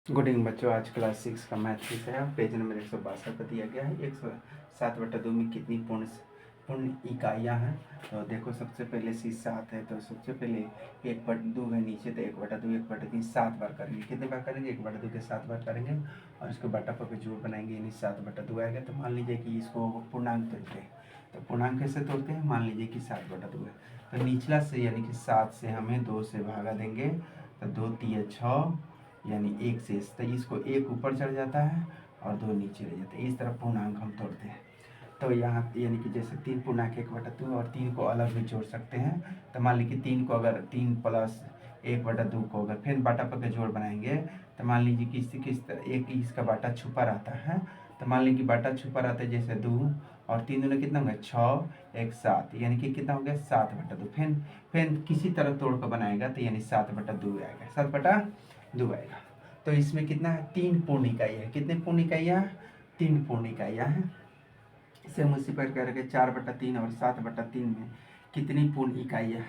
Good evening बच्चों, आज class 6 का मैथ विषय है। पेज नंबर 162 पर दिया गया है 107/2 में कितनी पूर्ण इकाइयाँ हैं। तो देखो, सबसे पहले सी 7 है, तो सबसे पहले 1/2 है नीचे, तो 1/2 1/3 7 बार करेंगे। कितने बार करेंगे? 1/2 के 7 बार करेंगे और इसको बटा पर जोड़ बनाएंगे, यानी 7/2 आएगा। तो मान लीजिए कि इसको पूर्णांक तोड़ते हैं, तो पूर्णांक कैसे तोड़ते हैं? मान लीजिए कि 7/2 है, तो निचला से यानी कि 7 से हमें 2 से भागा देंगे, तो 2 3 6 यानी 1 से, तो इसको 1 ऊपर चढ़ जाता है और 2 नीचे रह जाते हैं। इस तरह पूर्णांक हम तोड़ते हैं। तो यहाँ यानी कि जैसे 3 पूर्णांक 1/2 और 3 को अलग भी जोड़ सकते हैं। तो मान लीजिए 3 को अगर 3 प्लस 1/2 को अगर फिर बाटा पर के जोड़ बनाएंगे, तो मान लीजिए किस तरह एक इसका बाटा छुपा रहता है। तो मान लीजिए कि बाटा छुपा रहता है, जैसे 2 और 3 दूनी कितना हो गया? 6 1 7, यानी कि कितना हो गया? 7/2। फिर किसी तरह तोड़ कर बनाएगा तो यानी 7/2 आएगा, 7/2 आएगा। तो इसमें कितना है? 3 पूर्ण इकाई है। कितने पूर्ण इकाइयाँ? 3 पूर्ण इकाइयाँ हैं। सेम उसी प्रकार के 4/3 और 7/3 में कितनी पूर्ण इकाइयाँ?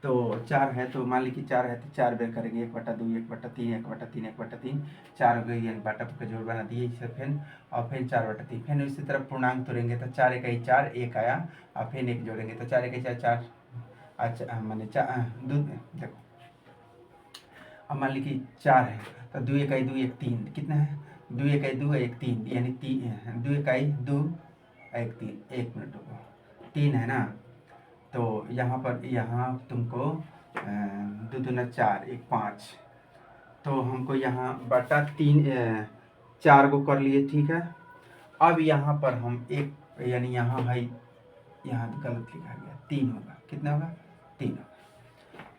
तो 4 है, तो मान लीजिए 4 है तो 4 बेर करेंगे, 1/2 1/3 1/3 1/3 4 हो गई, यानी बाटा का जोड़ बना दिए इसे। फिर और फिर 4/3, फिर इसी तरह पूर्णांक तोड़ेंगे, तो 4 इकाई 4 1 आया और फिर 1 जोड़ेंगे, तो 4 इकाई 4 4। अच्छा, मैंने 4 देखो, अब मान लीजिए 4 है, तो 2 इकाई 2 1 3, कितना है? 2 इकाई 2 1 3, यानी 2 इकाई 2 1 3। 1 मिनट रुको, 3 है ना, तो यहाँ तुमको 2 दूना 4 1 5, तो हमको यहाँ बटा 3 4 को कर लिए, ठीक है। अब यहाँ पर हम एक, यानी यहाँ है, यहाँ गलत लिखा गया, 3 होगा। कितना होगा? 3 होगा।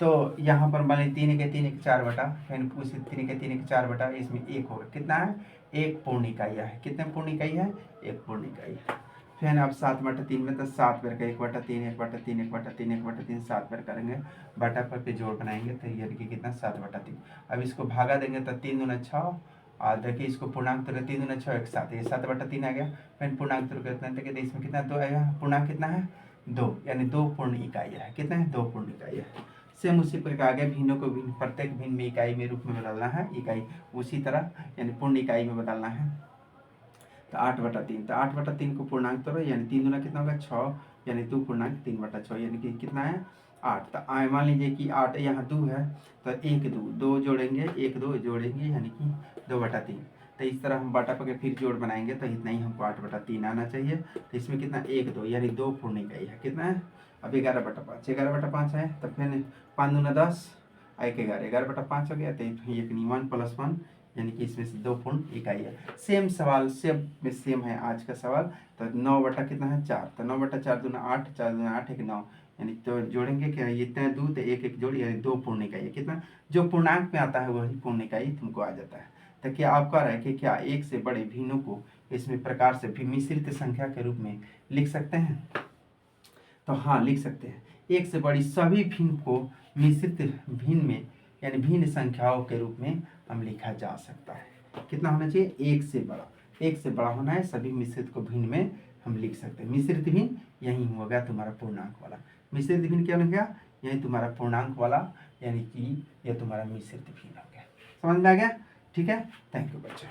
तो यहाँ पर मान लीजिए 3 के 3 1 4 बटा, फिर उसी 3 के 3 1 4 बटा, इसमें 1 होगा। कितना है? 1 पूर्ण इकाई है। कितने पूर्ण इकाई है? 1 पूर्ण इकाई है। फिर अब 7/3 में तो 7 बार का 1/3 1/3 1/3 1/3 7 बार करेंगे, बटा पर पे जोड़ बनाएंगे, तो यानी कि कितना? 7/3। अब इसको भागा देंगे तो 3 दूना 6, और देखिए इसको पूर्णांक तोड़े, 3 दूना 6 1 7, ये 7/3 आ गया। फिर पूर्णांक तोड़ के तो इसमें कितना? 2 आएगा। पूर्णांक कितना है? 2, यानी 2 पूर्ण इकाई है। कितना है? 2 पूर्ण इकाई है। सेम उसी प्रकार के भिन्नों को भिन्न, प्रत्येक भिन्न में इकाई में रूप में बदलना है, इकाई उसी तरह यानी पूर्ण इकाई में बदलना है। तो 8/3, तो 8/3 को पूर्णांक तोड़ो, यानी 3 दूना कितना होगा? 6, यानी 2 पूर्णांक 3/6, यानी कि कितना है? 8। तो मान लीजिए कि 8 यहाँ 2 है, तो 1 2 2 जोड़ेंगे, 1 2 जोड़ेंगे, यानी कि 2/3। तो इस तरह हम बाटा पके फिर जोड़ बनाएंगे, तो इतना ही हमको 8/3 आना चाहिए। तो इसमें कितना? 1 2, यानी 2 पूर्ण इकाई है। कितना है? अब 11/5, 11/5 है, तो फिर 5 दूना 10 1 11, 11/5 हो गया। तो ये 1 + 1, यानी कि इसमें से 2 पूर्ण इकाई है। सेम सवाल सेम है आज का सवाल। तो 9 बटा कितना है? 4, तो 9/4 दूना 8, 4 दूना 8 1 9, यानी तो जोड़ेंगे क्या? ये इतना 2 तो 1 1 जोड़, यानी 2 पूर्ण इकाई है। कितना? जो पूर्णांक में आता है वही पूर्ण इकाई तुमको आ जाता है। तो क्या आप कह रहे हैं कि क्या एक से बड़े भिन्नों को इसमें प्रकार से भी मिश्रित संख्या के रूप में लिख सकते हैं? तो हाँ, लिख सकते हैं। एक से बड़ी सभी भिन्न को मिश्रित भिन्न में, यानी भिन्न संख्याओं के रूप में हम लिखा जा सकता है। कितना होना चाहिए? एक से बड़ा, एक से बड़ा होना है। सभी मिश्रित को भिन्न में हम लिख सकते हैं। मिश्रित भिन्न यही हो गया तुम्हारा पूर्णांक वाला। मिश्रित भिन्न क्या हो गया? यही तुम्हारा पूर्णांक वाला, यानी कि यह तुम्हारा मिश्रित भिन्न हो गया। समझ में आ गया? ठीक है, थैंक यू बच्चों।